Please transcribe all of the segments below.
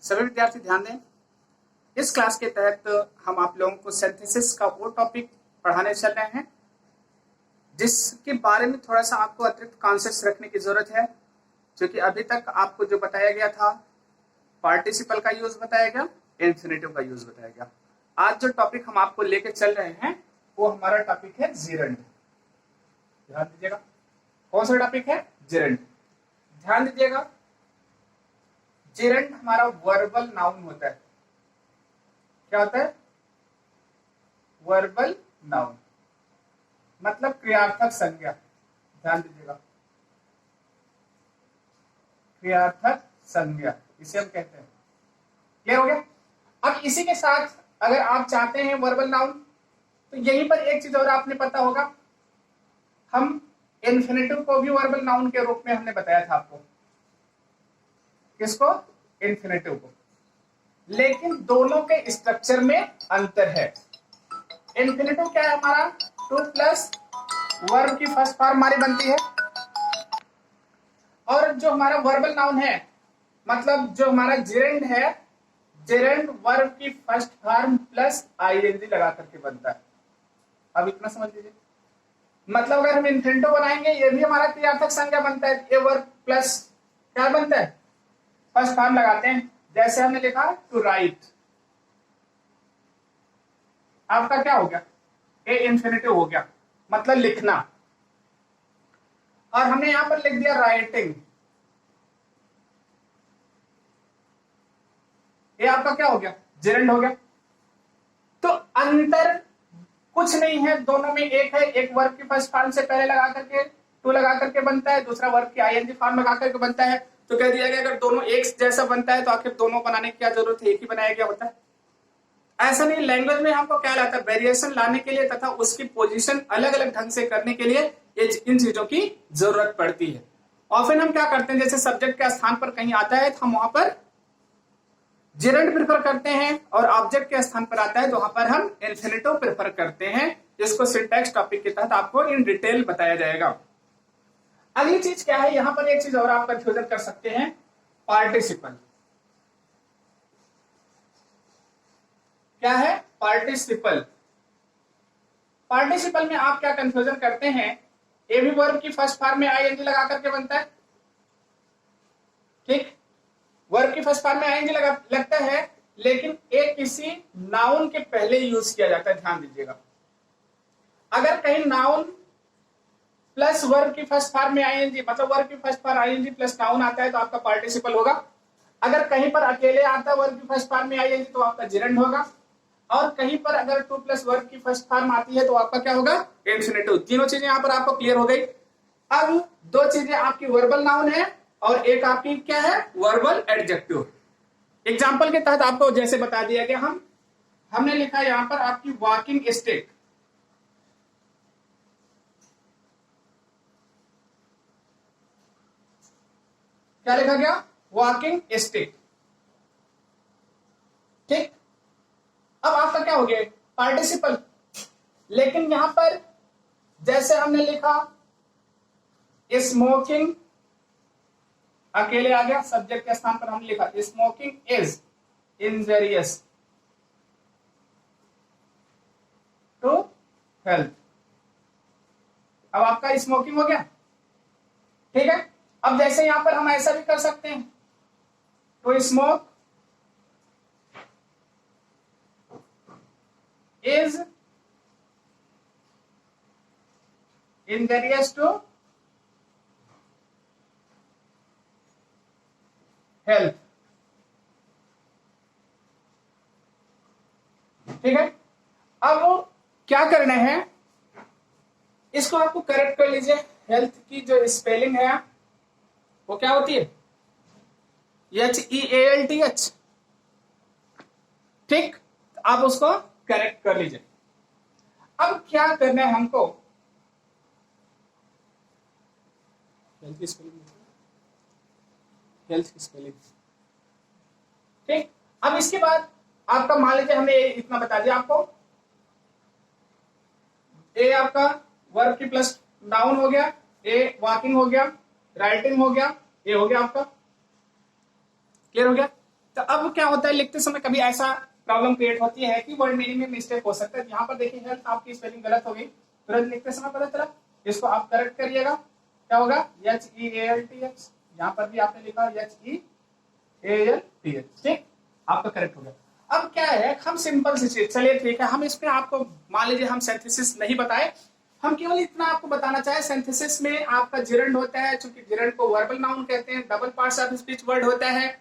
सभी विद्यार्थी ध्यान दें। इस क्लास के तहत हम आप लोगों को सिंथेसिस का वो टॉपिक पढ़ाने चल रहे हैं जिसके बारे में थोड़ा सा आपको अतिरिक्त कॉन्सेप्ट्स रखने की जरूरत है, क्योंकि अभी तक आपको जो बताया गया था पार्टिसिपल का यूज बताया गया, इन्फिनेटिव का यूज बताया गया। आज जो टॉपिक हम आपको लेके चल रहे हैं वो हमारा टॉपिक है जिरंड। ध्यान दीजिएगा, कौन सा टॉपिक है? जिरंड। ध्यान दीजिएगा, जिरंड हमारा वर्बल नाउन होता है। क्या होता है? वर्बल नाउन, मतलब क्रियार्थक संज्ञा। ध्यान दीजिएगा, क्रियार्थक संज्ञा इसे हम कहते हैं। क्लियर हो गया? अब इसी के साथ अगर आप चाहते हैं वर्बल नाउन, तो यहीं पर एक चीज और आपने पता होगा, हम इन्फिनेटिव को भी वर्बल नाउन के रूप में हमने बताया था आपको। किसको? इन्फिनेटिव को। लेकिन दोनों के स्ट्रक्चर में अंतर है। इन्फिनेटिव क्या है हमारा? टू प्लस वर्ब की फर्स्ट फॉर्म हमारी बनती है, और जो हमारा वर्बल नाउन है, मतलब जो हमारा जिरंड है, जिरंड वर्ब की फर्स्ट फॉर्म प्लस आईएनजी लगा करके बनता है। अब इतना समझ लीजिए, मतलब अगर हम इन्फिनेटिव बनाएंगे ये भी हमारा क्रियार्थक संज्ञा बनता है। ए वर्ब प्लस क्या बनता है? फर्स्ट फॉर्म लगाते हैं। जैसे हमने लिखा टू राइट, आपका क्या हो गया? ए इन्फिनेटिव हो गया, मतलब लिखना। और हमने यहां पर लिख दिया राइटिंग, ये आपका क्या हो गया? जिरंड हो गया। तो अंतर कुछ नहीं है, दोनों में एक है। एक वर्ब की फर्स्ट फॉर्म से पहले लगा करके टू लगा करके बनता है, दूसरा वर्ब की आईएनजी फॉर्म लगा करके बनता है। तो कह दिया गया अगर दोनों एक जैसा बनता है तो आखिर दोनों बनाने की क्या जरूरत है? एक ही बनाया गया होता है। ऐसा नहीं, लैंग्वेज में हमको क्या लाता है? वेरिएशन लाने के लिए तथा उसकी पोजीशन अलग अलग ढंग से करने के लिए इन चीजों की जरूरत पड़ती है। और फिर हम क्या करते हैं, जैसे सब्जेक्ट के स्थान पर कहीं आता है तो हम वहां पर जिरंड प्रेफर करते हैं, और ऑब्जेक्ट के स्थान पर आता है तो वहां पर हम इन्फिनेटिव प्रेफर करते हैं। जिसको सिंटैक्स टॉपिक के तहत आपको इन डिटेल बताया जाएगा। अगली चीज क्या है, यहां पर एक चीज और आप कंफ्यूजन कर सकते हैं, पार्टिसिपल। क्या है? पार्टिसिपल। पार्टिसिपल में आप क्या कंफ्यूजन करते हैं, ए भी वर्ब की फर्स्ट फॉर्म में आईएनजी लगा करके बनता है। ठीक, वर्ब की फर्स्ट फॉर्म में आईएनजी लगता है, लेकिन ए किसी नाउन के पहले यूज किया जाता है। ध्यान दीजिएगा, अगर कहीं नाउन प्लस वर्ब की फर्स्ट फॉर्म में आईएनजी, मतलब वर्ब की first form ING plus noun आता है तो आपका पार्टिसिपल होगा। अगर कहीं पर अकेले आता है वर्ब की फर्स्ट फॉर्म में आईएनजी तो आपका जिरंड होगा। और कहीं पर अगर टू प्लस वर्ब की फर्स्ट फॉर्म आती है तो आपका क्या होगा? इन्फिनेटिव। तीनों चीजें यहां पर आपको क्लियर हो गई। अब दो चीजें आपकी वर्बल नाउन है और एक आपकी क्या है? Verbal adjective. एग्जाम्पल के तहत आपको जैसे बता दिया गया, हमने लिखा यहां पर आपकी वॉकिंग स्टिक। क्या लिखा गया? Walking stick. ठीक, अब आपका क्या हो गया? पार्टिसिपल। लेकिन यहां पर जैसे हमने लिखा स्मोकिंग, अकेले आ गया, सब्जेक्ट के स्थान पर हमने लिखा smoking is injurious to health. अब आपका स्मोकिंग हो गया। ठीक है, अब जैसे यहां पर हम ऐसा भी कर सकते हैं, to smoke is injurious to health. ठीक है, अब क्या करना है, इसको आपको करेक्ट कर लीजिए। हेल्थ की जो स्पेलिंग है वो क्या होती है? HEALTH। ठीक, आप उसको करेक्ट कर लीजिए। अब क्या करना है हमको, हेल्थ की स्पेलिंग, हेल्थ की स्पेलिंग। ठीक, अब इसके बाद आपका मान लीजिए हमने इतना बता दिया आपको, ए आपका वर्ब की प्लस नाउन हो गया, ए वॉकिंग हो गया, राइटिंग हो गया, ये हो गया आपका। क्लियर हो गया? तो अब क्या होता है, लिखते समय कभी ऐसा प्रॉब्लम क्रिएट होती है कि वर्ड मीनिंग में मिस्टेक हो सकता है। यहाँ पर देखिए हेल्थ आपकी स्पेलिंग गलत हो गई, तुरंत लिखते समय पता चला, इसको आप करेक्ट करिएगा। क्या होगा, HEALTH, यहाँ पर भी आपने लिखा HEALTH, ठीक, आपका करेक्ट हो गया। अब क्या है, हम सिंपल सी चीज, चलिए ठीक है, हम इसमें आपको मान लीजिए हम सिंथेसिस नहीं बताए, हम केवल इतना आपको बताना चाहे, सिंथेसिस में आपका जिरंड होता है, चूंकि जिरंड को वर्बल नाउन कहते हैं, double parts of speech word होता है,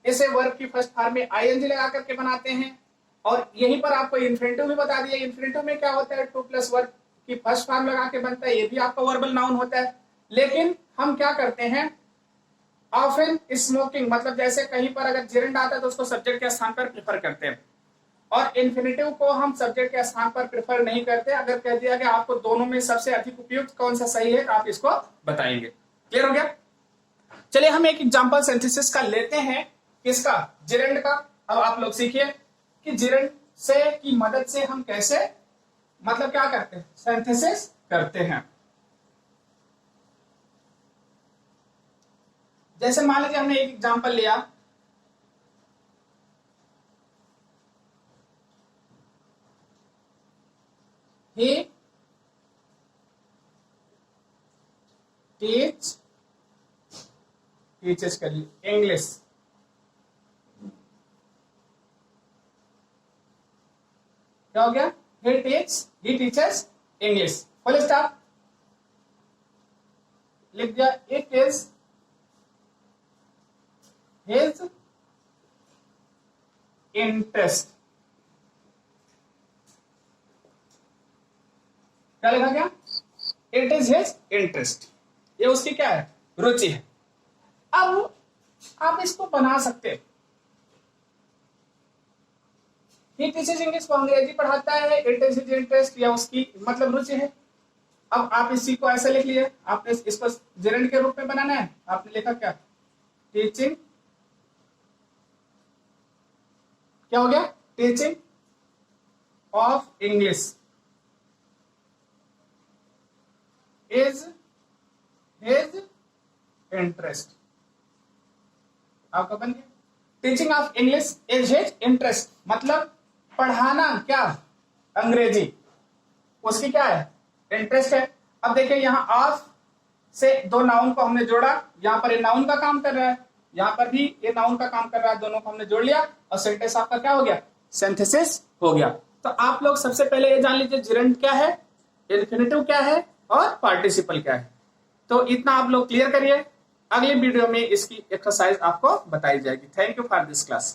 इसे वर्ब की फर्स्ट फॉर्म में ING लगा करके बनाते हैं। और यहीं पर आपको इन्फिनिटिव भी बता दिया, इन्फिनिटिव में क्या होता है, 2 प्लस वर्ब की फर्स्ट फॉर्म लगा के बनता है, ये भी आपका वर्बल नाउन होता है। लेकिन हम क्या करते हैं, ऑफन स्मोकिंग, मतलब जैसे कहीं पर अगर जिरंड आता है तो उसको सब्जेक्ट के स्थान पर प्रेफर करते हैं, और इन्फिनिटिव को हम सब्जेक्ट के स्थान पर प्रेफर नहीं करते। अगर कह दिया गया आपको दोनों में सबसे अधिक उपयुक्त कौन सा सही है, तो आप इसको बताएंगे। क्लियर हो गया। चलिए हम एक एग्जांपल सिंथेसिस का लेते हैं, किसका, जिरंड का। अब आप लोग सीखिए कि जिरंड से की मदद से हम कैसे, मतलब क्या करते हैं, सिंथेसिस करते हैं। जैसे मान लीजिए हमने एक एग्जांपल लिया, he teaches करिए इंग्लिश, क्या हो गया, he teaches English, full stop, लिख दिया, इट इज his इंटरेस्ट, क्या लिखा गया, इट इज हिज इंटरेस्ट, ये उसकी क्या है, रुचि है। अब आप इसको बना सकते हैं, ही टीचेस इंग्लिश, को अंग्रेजी पढ़ाता है, इट इज हिज इंटरेस्ट, या उसकी मतलब रुचि है। अब आप इसी को ऐसे लिख लिए, आपने इसको जिरंड के रूप में बनाना है, आपने लिखा क्या, टीचिंग, क्या हो गया, teaching of English is his interest, आपका बन गया, teaching of English is his interest, मतलब पढ़ाना क्या, अंग्रेजी, उसकी क्या है, इंटरेस्ट है। अब देखिए यहाँ ऑफ से दो नाउन को हमने जोड़ा, यहाँ पर ये नाउन का काम कर रहा है, यहाँ पर भी ये नाउन का काम कर रहा है, दोनों को हमने जोड़ लिया और सेंटेंस आपका क्या हो गया, सिंथेसिस हो गया। तो आप लोग सबसे पहले ये जान लीजिए जिरंड क्या है, इन्फिनिटिव क्या है और पार्टिसिपल क्या है। तो इतना आप लोग क्लियर करिए, अगले वीडियो में इसकी एक्सरसाइज आपको बताई जाएगी। Thank you for this class.